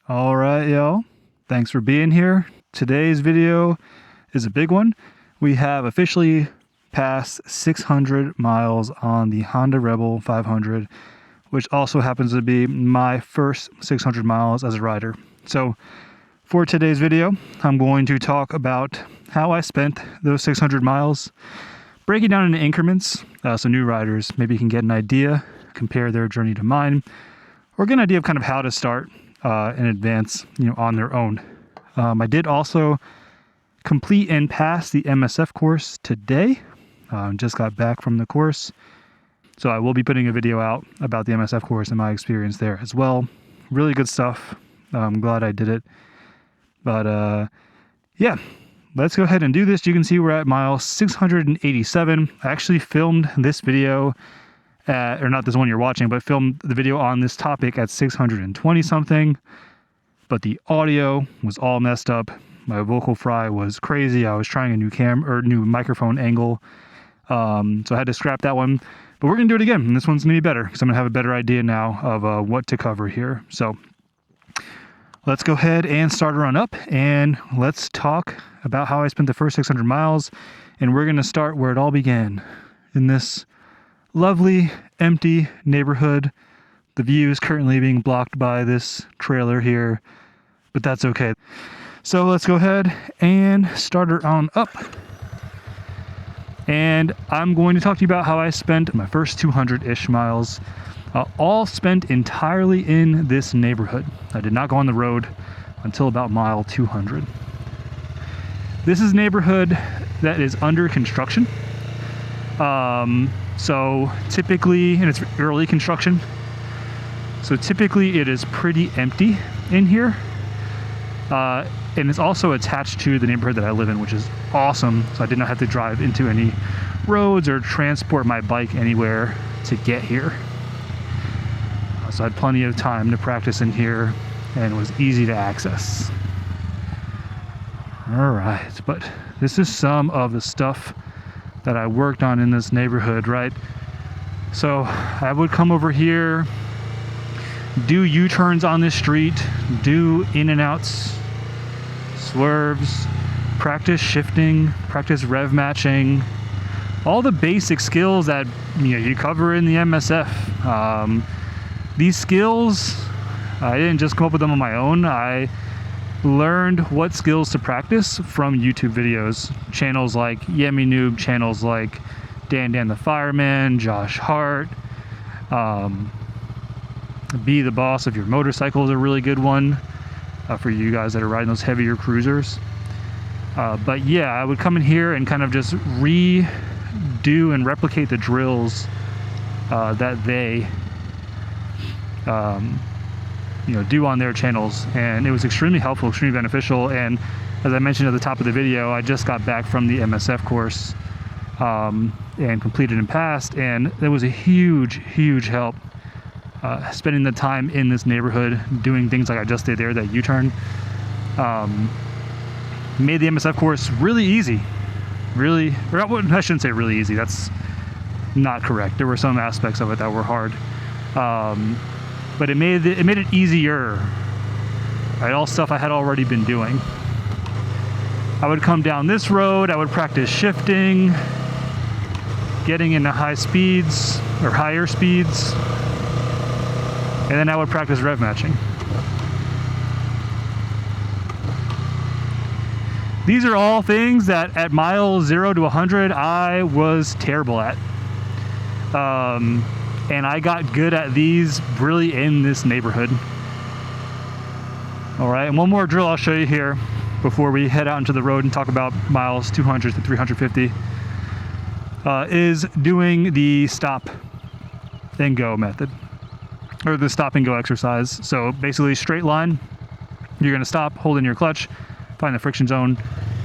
All right, y'all. Thanks for being here. Today's video is a big one. We have officially passed 600 miles on the Honda Rebel 500, which also happens to be my first 600 miles as a rider. So for today's video, I'm going to talk about how I spent those 600 miles, break it down into increments so new riders maybe can get an idea, compare their journey to mine, or get an idea of kind of how to start in advance, on their own. I did also complete and pass the MSF course today. Just got back from the course. So I will be putting a video out about the MSF course and my experience there as well. Really good stuff. I'm glad I did it. But yeah, let's go ahead and do this. You can see we're at mile 687. I actually filmed this video or not this one you're watching, but filmed the video on this topic at 620 something, but the audio was all messed up. My vocal fry was crazy. I was trying a new microphone angle. So I had to scrap that one, but we're going to do it again. And this one's going to be better because I'm going to have a better idea now of what to cover here. So let's go ahead and start a run up and let's talk about how I spent the first 600 miles. And we're going to start where it all began, in this lovely, empty neighborhood. The view is currently being blocked by this trailer here, but that's okay. So let's go ahead and start her on up. And I'm going to talk to you about how I spent my first 200-ish miles, all spent entirely in this neighborhood. I did not go on the road until about mile 200. This is a neighborhood that is under construction. So typically, and it's early construction, so typically it is pretty empty in here. And it's also attached to the neighborhood that I live in, which is awesome. So I did not have to drive into any roads or transport my bike anywhere to get here. So I had plenty of time to practice in here and it was easy to access. All right, but this is some of the stuff that I worked on in this neighborhood, right? So I would come over here, do U-turns on this street, do in and outs, swerves, practice shifting, practice rev matching, all the basic skills that you cover in the MSF. These skills, I didn't just come up with them on my own. I learned what skills to practice from YouTube videos, channels like Yemi Noob, channels like Dan the Fireman, Josh Hart. Be the Boss of Your Motorcycle is a really good one for you guys that are riding those heavier cruisers. But yeah, I would come in here and kind of just redo and replicate the drills that they do on their channels, and it was extremely helpful, extremely beneficial. And as I mentioned at the top of the video, I just got back from the MSF course and completed and passed, and it was a huge help spending the time in this neighborhood doing things like I just did there, that U-turn. Made the MSF course really easy. I shouldn't say really easy, that's not correct. There were some aspects of it that were hard. But it made it easier, right? All stuff I had already been doing. I would come down this road, I would practice shifting, getting into high speeds or higher speeds, and then I would practice rev matching. These are all things that at mile 0 to 100 I was terrible at. And I got good at these really in this neighborhood. All right, and one more drill I'll show you here before we head out into the road and talk about miles 200 to 350 is doing the stop and go method, or the stop and go exercise. So basically straight line, you're gonna stop, hold in your clutch, find the friction zone,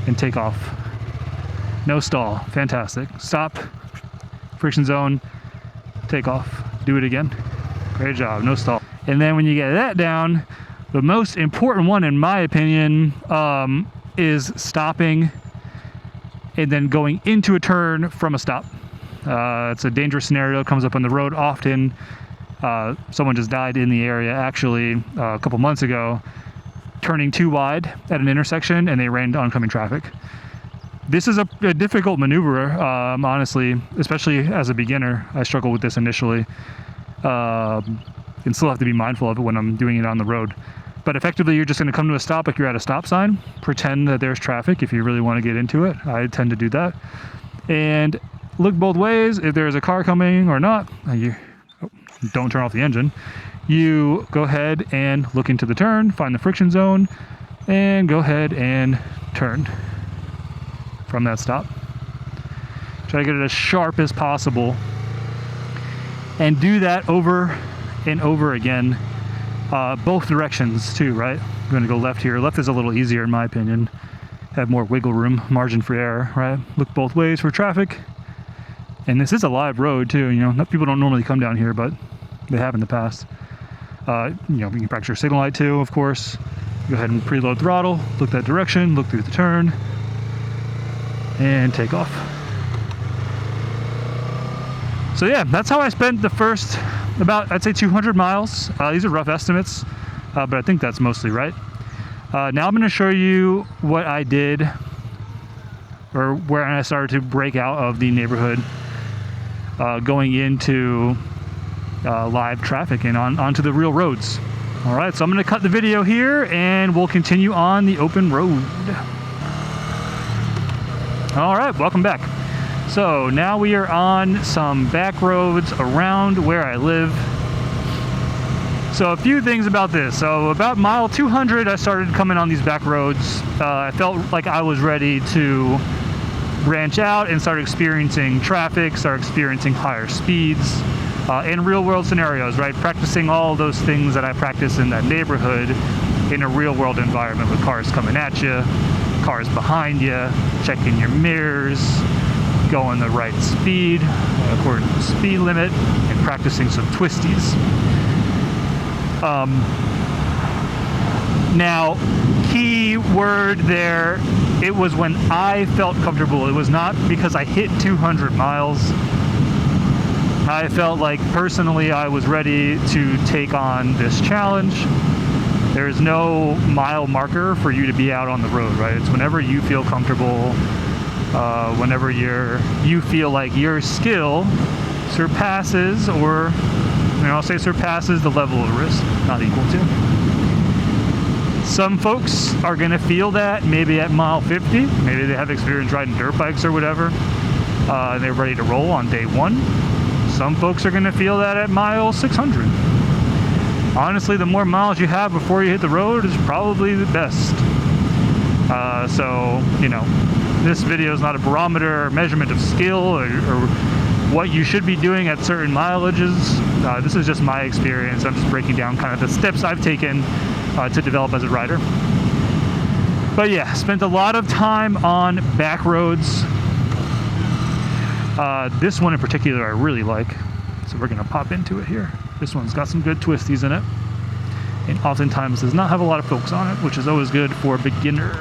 and take off. No stall, fantastic. Stop, friction zone, take off, do it again. Great job, no stall. And then when you get that down, the most important one in my opinion is stopping and then going into a turn from a stop. It's a dangerous scenario, comes up on the road often. Someone just died in the area actually a couple months ago turning too wide at an intersection and they ran into oncoming traffic. This is a difficult maneuver, honestly, especially as a beginner. I struggle with this initially, and still have to be mindful of it when I'm doing it on the road. But effectively, you're just going to come to a stop like you're at a stop sign, pretend that there's traffic if you really want to get into it. I tend to do that. And look both ways. If there's a car coming or not, don't turn off the engine. You go ahead and look into the turn, find the friction zone, and go ahead and turn from that stop. Try to get it as sharp as possible. And do that over and over again. Both directions too, right? I'm going to go left here. Left is a little easier in my opinion. Have more wiggle room, margin for error, right? Look both ways for traffic. And this is a live road too, you know, people don't normally come down here, but they have in the past. You know, you can practice your signal light too, of course. Go ahead and preload throttle, look that direction, look through the turn, and take off. So yeah, that's how I spent the first about, I'd say 200 miles. These are rough estimates, but I think that's mostly right. Now I'm going to show you what I did, or where I started to break out of the neighborhood, going into live traffic and onto the real roads. All right, so I'm going to cut the video here and we'll continue on the open road. All right, welcome back. So now we are on some back roads around where I live. So a few things about this. So about mile 200, I started coming on these back roads. I felt like I was ready to branch out and start experiencing traffic, start experiencing higher speeds in real world scenarios, right? Practicing all those things that I practice in that neighborhood in a real world environment with cars coming at you, cars behind you, checking your mirrors, going the right speed according to the speed limit, and practicing some twisties. Now, key word there, it was when I felt comfortable. It was not because I hit 200 miles. I felt like personally I was ready to take on this challenge. There is no mile marker for you to be out on the road, right? It's whenever you feel comfortable, whenever you feel like your skill surpasses, or I'll say surpasses, the level of risk, not equal to. Some folks are going to feel that maybe at mile 50. Maybe they have experience riding dirt bikes or whatever. They're ready to roll on day one. Some folks are going to feel that at mile 600. Honestly, the more miles you have before you hit the road is probably the best. So, you know, this video is not a barometer or measurement of skill or what you should be doing at certain mileages. This is just my experience. I'm just breaking down kind of the steps I've taken to develop as a rider. But yeah, spent a lot of time on back roads. This one in particular I really like, so we're gonna pop into it here. This one's got some good twisties in it, and oftentimes does not have a lot of folks on it, which is always good for a beginner.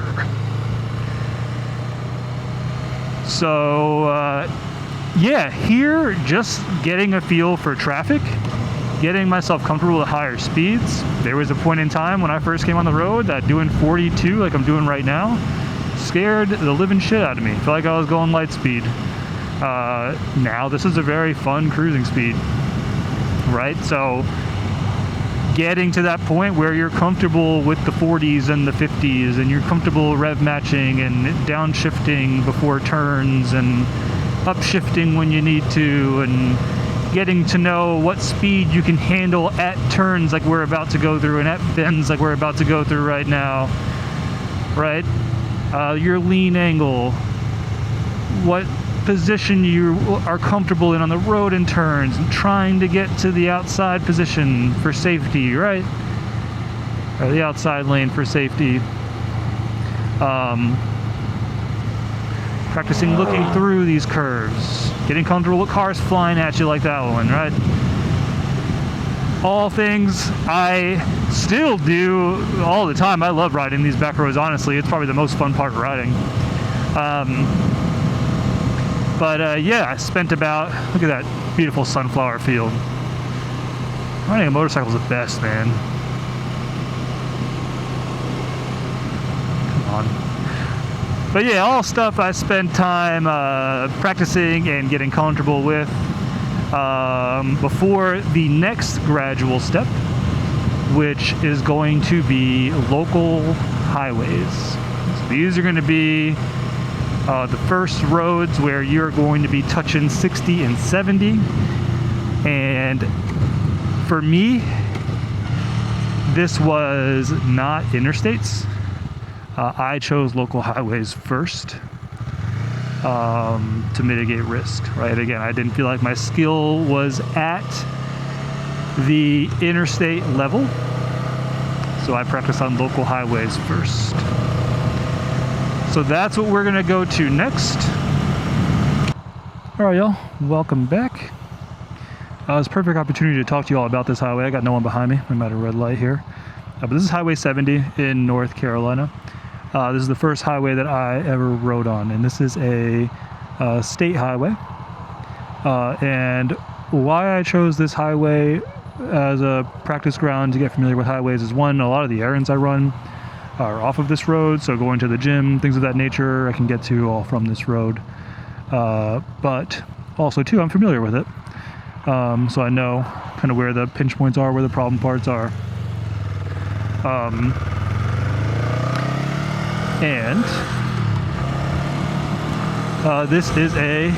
So yeah, here just getting a feel for traffic, getting myself comfortable at higher speeds. There was a point in time when I first came on the road that doing 42 like I'm doing right now scared the living shit out of me. I felt like I was going light speed. Now this is a very fun cruising speed, right? So getting to that point where you're comfortable with the 40s and the 50s, and you're comfortable rev matching and downshifting before turns and upshifting when you need to, and getting to know what speed you can handle at turns like we're about to go through and at bends like we're about to go through right now, right? Your lean angle, what position you are comfortable in on the road and turns, and trying to get to the outside position for safety, right? Or the outside lane for safety. Practicing looking through these curves, getting comfortable with cars flying at you like that one, right? All things I still do all the time. I love riding these back roads, honestly. It's probably the most fun part of riding. But yeah, I spent about, look at that beautiful sunflower field. Riding a motorcycle is the best, man. on. But yeah, all stuff I spent time practicing and getting comfortable with before the next gradual step, which is going to be local highways. So these are going to be the first roads where you're going to be touching 60 and 70. And for me, this was not interstates. I chose local highways first to mitigate risk, right? Again, I didn't feel like my skill was at the interstate level, so I practiced on local highways first. So that's what we're gonna go to next. All right, y'all, welcome back. It's a perfect opportunity to talk to you all about this highway. I got no one behind me. I'm at a red light here. But this is Highway 70 in North Carolina. This is the first highway that I ever rode on, and this is a state highway. And why I chose this highway as a practice ground to get familiar with highways is, one, a lot of the errands I run are off of this road, so going to the gym, things of that nature, I can get to all from this road. But also, too, I'm familiar with it. So I know kind of where the pinch points are, where the problem parts are. And this is a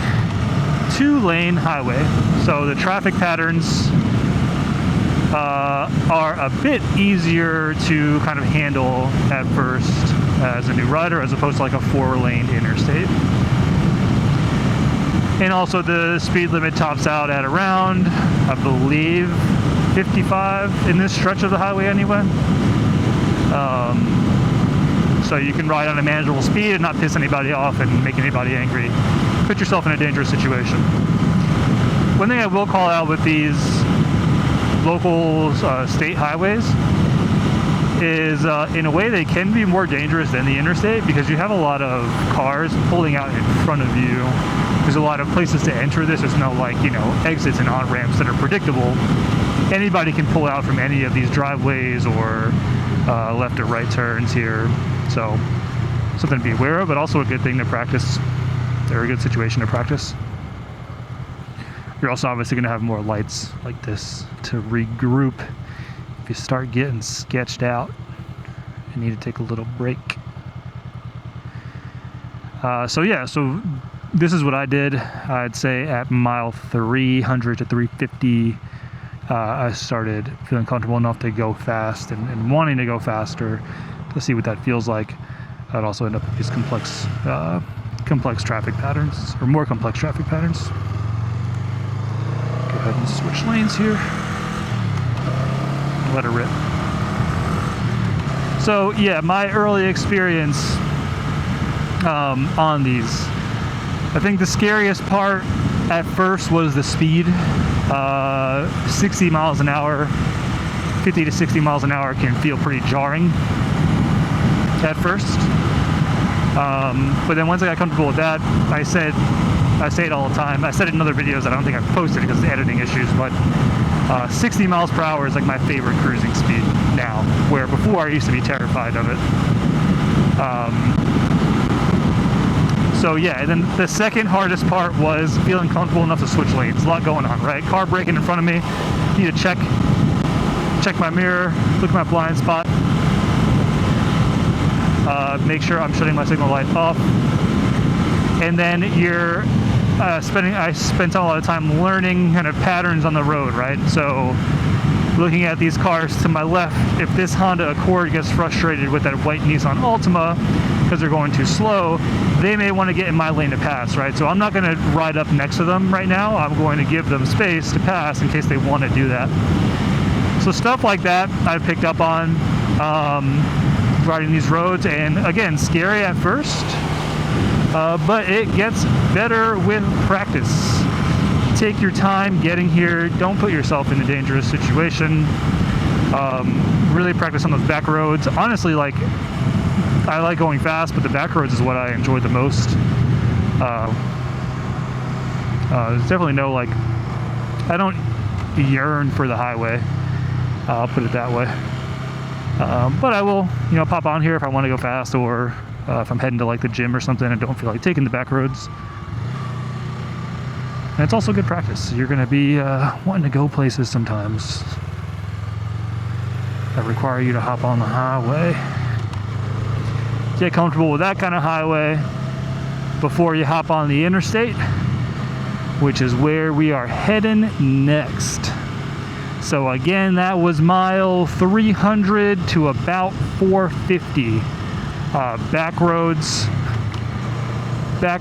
2-lane highway, so the traffic patterns are a bit easier to kind of handle at first as a new rider, as opposed to like a 4-lane interstate. And also the speed limit tops out at around, I believe, 55 in this stretch of the highway anyway. So you can ride on a manageable speed and not piss anybody off and make anybody angry. Put yourself in a dangerous situation. One thing I will call out with these local state highways is in a way they can be more dangerous than the interstate, because you have a lot of cars pulling out in front of you. There's a lot of places to enter this. There's no, like, you know, exits and on-ramps that are predictable. Anybody can pull out from any of these driveways or left or right turns here. So something to be aware of, but also a good thing to practice. Very good situation to practice. You're also obviously going to have more lights like this to regroup. If you start getting sketched out, you need to take a little break. So this is what I did. I'd say at mile 300 to 350, I started feeling comfortable enough to go fast and wanting to go faster to see what that feels like. I'd also end up with these complex traffic patterns, or more complex traffic patterns. Go ahead and switch lanes here. Let it rip. So yeah, my early experience on these, I think the scariest part at first was the speed. 60 miles an hour, 50 to 60 miles an hour can feel pretty jarring at first. But then once I got comfortable with that, I say it all the time. I said it in other videos. I don't think I've posted it because of editing issues, but 60 miles per hour is like my favorite cruising speed now, where before I used to be terrified of it. So yeah, and then the second hardest part was feeling comfortable enough to switch lanes. A lot going on, right? Car braking in front of me. Need to check my mirror, look at my blind spot, make sure I'm shutting my signal light off. And then I spent a lot of time learning kind of patterns on the road, right? So looking at these cars to my left, if this Honda Accord gets frustrated with that white Nissan Altima because they're going too slow, they may want to get in my lane to pass, right? So I'm not going to ride up next to them right now. I'm going to give them space to pass in case they want to do that. So stuff like that I picked up on riding these roads, and again, scary at first, but it gets better with practice. Take your time getting here. Don't put yourself in a dangerous situation. Really practice on those back roads. Honestly, like, I like going fast, but the back roads is what I enjoy the most. There's definitely no, like, I don't yearn for the highway. I'll put it that way. But I will, you know, pop on here if I want to go fast, or if I'm heading to like the gym or something and don't feel like taking the back roads. And it's also good practice. You're going to be wanting to go places sometimes that require you to hop on the highway. Get comfortable with that kind of highway before you hop on the interstate, which is where we are heading next. So again, that was mile 300 to about 450. Back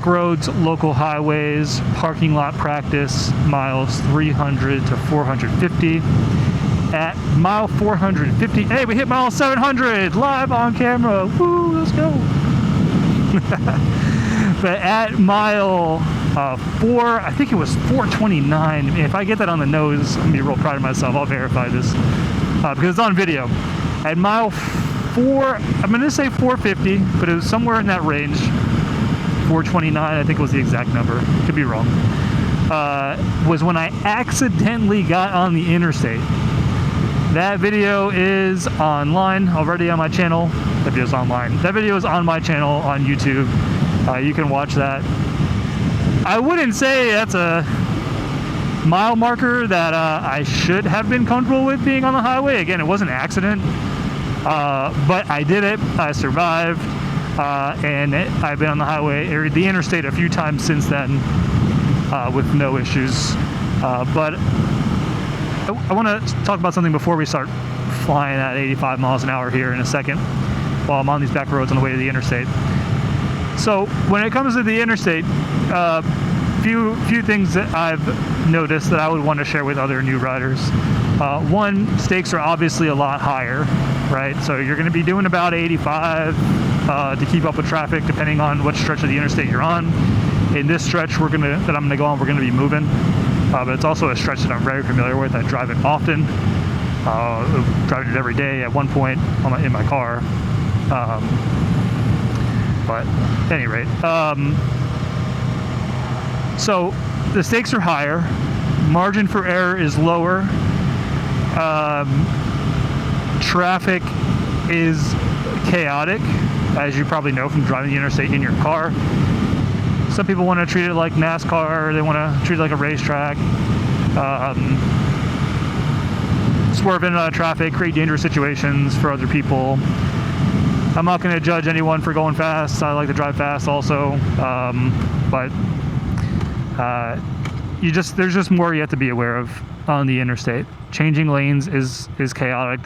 roads, local highways, parking lot practice, miles 300 to 450. At mile 450, hey, we hit mile 700 live on camera. Woo, let's go. But at mile 4, I think it was 429. If I get that on the nose, I'm gonna be real proud of myself. I'll verify this because it's on video. At mile 4, I'm gonna say 450, but it was somewhere in that range. 429, I think was the exact number. Could be wrong. Was when I accidentally got on the interstate. That video is online already on my channel. That video's online. That video is on my channel on YouTube. You can watch that. I wouldn't say that's a mile marker that I should have been comfortable with being on the highway. Again, it was an accident, but I did it. I survived, and I've been on the highway or the interstate a few times since then with no issues. But I want to talk about something before we start flying at 85 miles an hour here in a second while I'm on these back roads on the way to the interstate. So when it comes to the interstate, few things that I've noticed that I would want to share with other new riders. One, stakes are obviously a lot higher, right? So you're going to be doing about 85 to keep up with traffic, depending on what stretch of the interstate you're on. In this stretch that I'm going to go on, we're going to be moving. But it's also a stretch that I'm very familiar with. I drive it often. Driving it every day at one point in my car. But at any rate, so the stakes are higher. Margin for error is lower. Traffic is chaotic, as you probably know from driving the interstate in your car. Some people want to treat it like NASCAR, they want to treat it like a racetrack. Swerve in and out of traffic, create dangerous situations for other people. I'm not going to judge anyone for going fast. I like to drive fast also. But there's just more you have to be aware of on the interstate. Changing lanes is chaotic.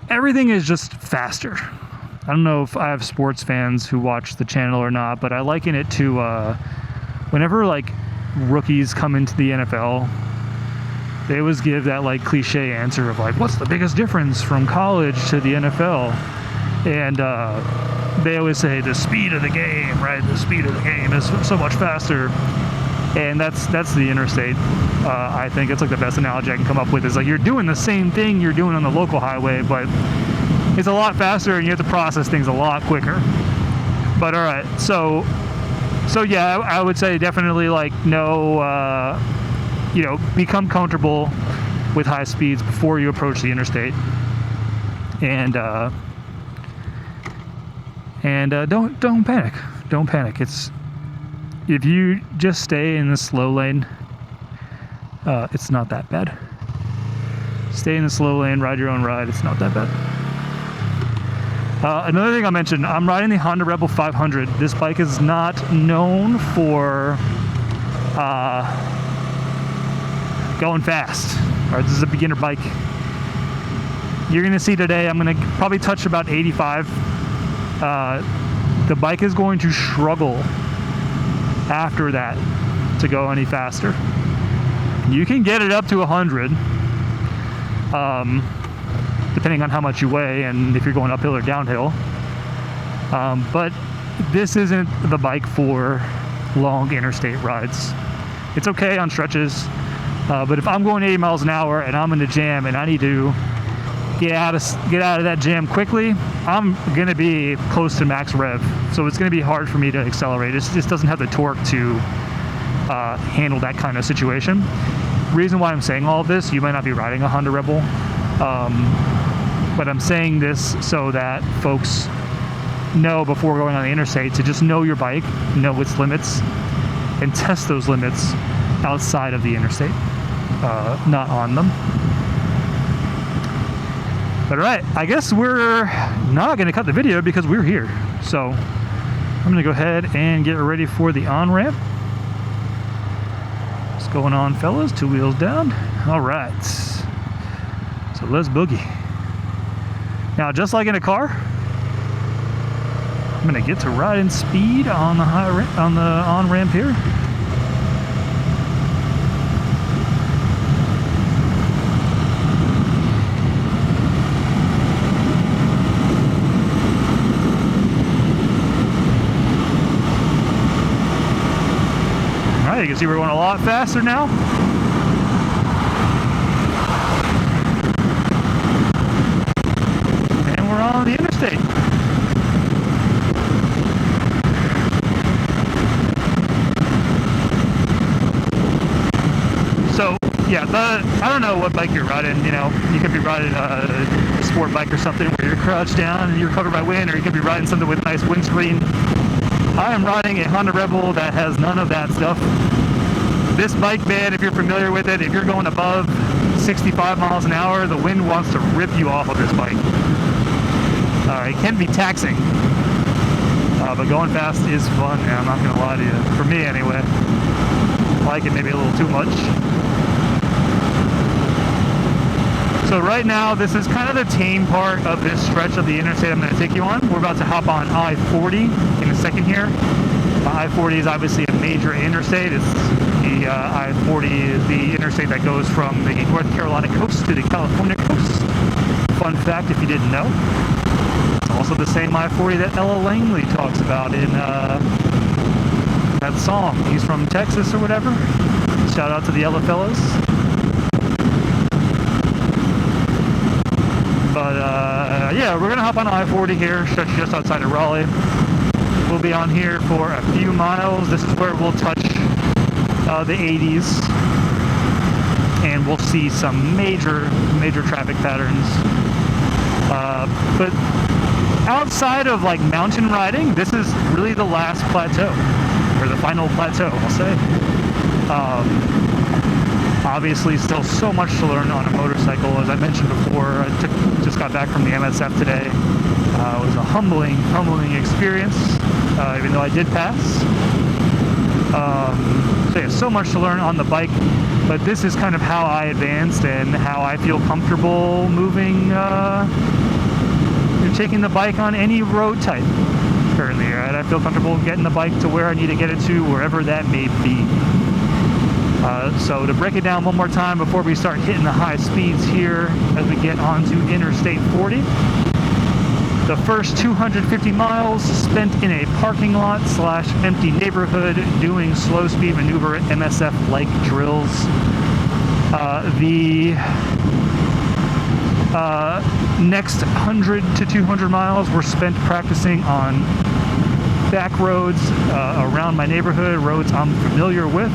Everything is just faster. I don't know if I have sports fans who watch the channel or not, but I liken it to whenever like rookies come into the NFL, they always give that like cliche answer of like, what's the biggest difference from college to the NFL? And they always say the speed of the game, right? The speed of the game is so much faster. And that's the interstate. I think it's like the best analogy I can come up with is like you're doing the same thing you're doing on the local highway, but it's a lot faster and you have to process things a lot quicker. But all right, so yeah, I would say definitely like become comfortable with high speeds before you approach the interstate, and don't panic. Don't panic. If you just stay in the slow lane, it's not that bad. Stay in the slow lane, ride your own ride. It's not that bad. Another thing I mentioned, I'm riding the Honda Rebel 500. This bike is not known for going fast. All right, this is a beginner bike. You're going to see today, I'm going to probably touch about 85. The bike is going to struggle after that to go any faster. You can get it up to 100. Depending on how much you weigh and if you're going uphill or downhill. But this isn't the bike for long interstate rides. It's okay on stretches, but if I'm going 80 miles an hour and I'm in a jam and I need to get out of that jam quickly, I'm going to be close to max rev. So it's going to be hard for me to accelerate. It just doesn't have the torque to handle that kind of situation. Reason why I'm saying all of this, you might not be riding a Honda Rebel. But I'm saying this so that folks know before going on the interstate to just know your bike, know its limits, and test those limits outside of the interstate, not on them. But all right, I guess we're not going to cut the video because we're here. So I'm going to go ahead and get ready for the on-ramp. What's going on, fellas? 2 wheels down. All right. So let's boogie. Now, just like in a car, I'm going to get to riding speed on the on-ramp here. You can see we're going a lot faster now. And we're on the interstate. So, yeah, I don't know what bike you're riding, you know. You could be riding a sport bike or something where you're crouched down and you're covered by wind, or you could be riding something with a nice windscreen. I am riding a Honda Rebel that has none of that stuff. This bike, man, if you're familiar with it, if you're going above 65 miles an hour, the wind wants to rip you off of this bike. It can be taxing, but going fast is fun, man, I'm not going to lie to you. For me, anyway. I like it maybe a little too much. So right now, this is kind of the tame part of this stretch of the interstate I'm going to take you on. We're about to hop on I-40 in a second here. I-40 is obviously a major interstate. It's the I-40 is the interstate that goes from the North Carolina coast to the California coast. Fun fact if you didn't know. It's also the same I-40 that Ella Langley talks about in that song. He's from Texas or whatever. Shout out to the Ella fellas. But yeah, we're going to hop on I-40 here, just outside of Raleigh. We'll be on here for a few miles. This is where we'll touch the 80s, and we'll see some major traffic patterns. But outside of like mountain riding, this is really the last plateau, or the final plateau, I'll say. Obviously, still so much to learn on a motorcycle. As I mentioned before, I just got back from the MSF today. It was a humbling experience, even though I did pass. So yeah, so much to learn on the bike, but this is kind of how I advanced and how I feel comfortable moving, taking the bike on any road type currently, right? I feel comfortable getting the bike to where I need to get it to, wherever that may be. So to break it down one more time before we start hitting the high speeds here as we get onto Interstate 40. The first 250 miles spent in a parking lot / empty neighborhood doing slow speed maneuver MSF-like drills. The next 100 to 200 miles were spent practicing on back roads around my neighborhood, roads I'm familiar with.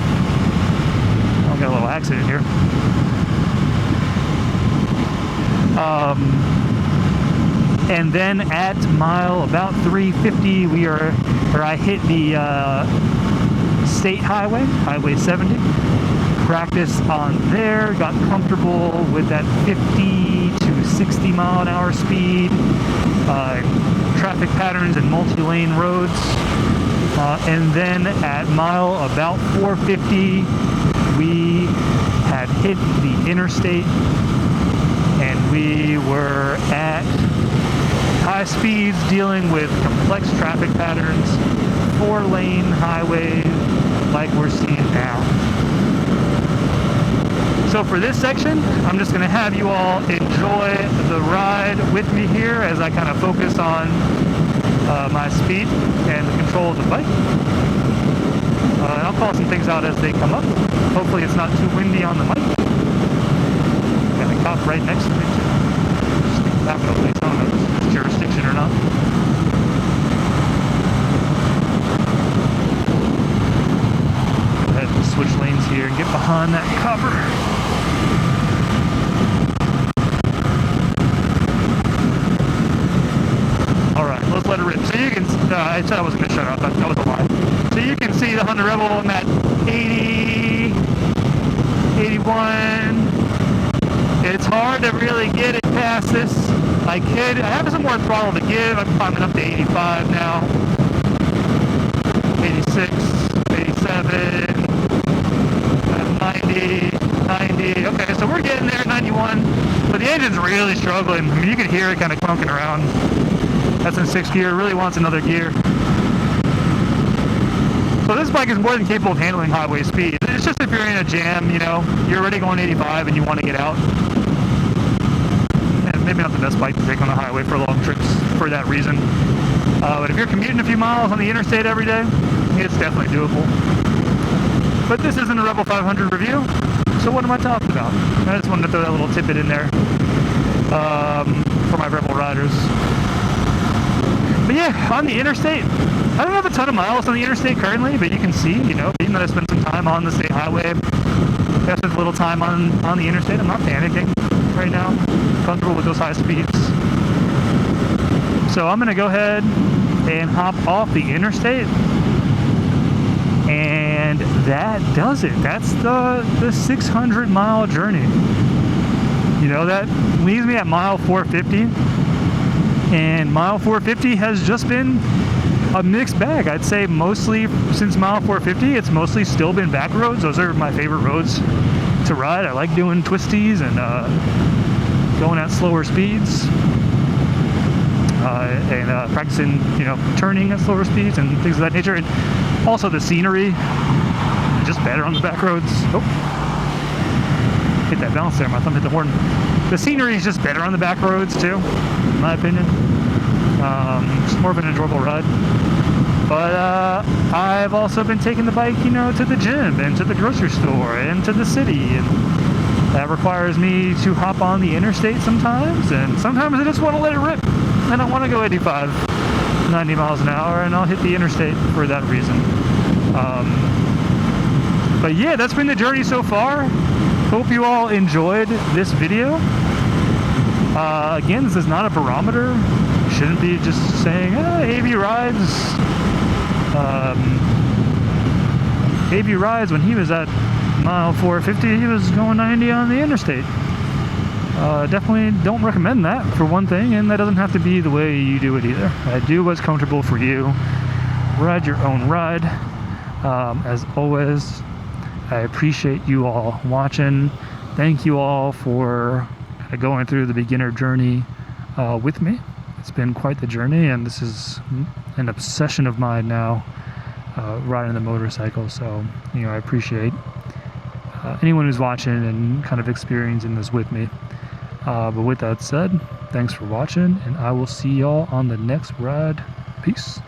Got a little accident here. And then at mile about 350, I hit the state highway, Highway 70. Practice on there, got comfortable with that 50 to 60 mile an hour speed, traffic patterns and multi-lane roads. And then at mile about 450, we had hit the interstate and we were at high speeds dealing with complex traffic patterns, 4-lane highway like we're seeing now. So for this section, I'm just going to have you all enjoy the ride with me here as I kind of focus on my speed and the control of the bike. And I'll call some things out as they come up. Hopefully it's not too windy on the mic. Got a cop right next to me too. Just back up, please. I don't know if it's jurisdiction or not. Go ahead and switch lanes here and get behind that copper. let's let it rip. So you can, I said I wasn't gonna shut up, that was a lie. So you can see the Honda Rebel in that 80, 81. It's hard to really get it past this. I have some more throttle to give. I'm climbing up to 85 now. 86, 87, 90, 90. Okay, so we're getting there, 91. But the engine's really struggling. I mean, you can hear it kind of clunking around. That's in 6th gear. It really wants another gear. So this bike is more than capable of handling highway speed. It's just if you're in a jam, you know, you're already going 85 and you want to get out. And maybe not the best bike to take on the highway for long trips for that reason. But if you're commuting a few miles on the interstate every day, it's definitely doable. But this isn't a Rebel 500 review, so what am I talking about? I just wanted to throw that little tidbit in there for my Rebel riders. But yeah, on the interstate, I don't have a ton of miles on the interstate currently, but you can see, you know, even though I spent some time on the state highway, I spent a little time on the interstate. I'm not panicking right now. I'm comfortable with those high speeds. So I'm going to go ahead and hop off the interstate. And that does it. That's the 600-mile journey. You know, that leaves me at mile 450. And mile 450 has just been a mixed bag. I'd say mostly since mile 450, it's mostly still been back roads. Those are my favorite roads to ride. I like doing twisties and going at slower speeds. And practicing, you know, turning at slower speeds and things of that nature. And also the scenery, just better on the back roads. Oh, hit that bounce there, my thumb hit the horn. The scenery is just better on the back roads too, in my opinion. It's more of an enjoyable ride. But I've also been taking the bike, you know, to the gym and to the grocery store and to the city, and that requires me to hop on the interstate sometimes, and sometimes I just want to let it rip. I don't want to go 85, 90 miles an hour, and I'll hit the interstate for that reason. But yeah, that's been the journey so far. Hope you all enjoyed this video. Again, this is not a barometer. You shouldn't be just saying, AV rides. AV rides, when he was at mile 450, he was going 90 on the interstate. Definitely don't recommend that, for one thing, and that doesn't have to be the way you do it either. Do what's comfortable for you. Ride your own ride. As always, I appreciate you all watching. Thank you all for going through the beginner journey with me. It's been quite the journey, and this is an obsession of mine now, riding the motorcycle. So, you know, I appreciate anyone who's watching and kind of experiencing this with me. But with that said, thanks for watching, and I will see y'all on the next ride. Peace.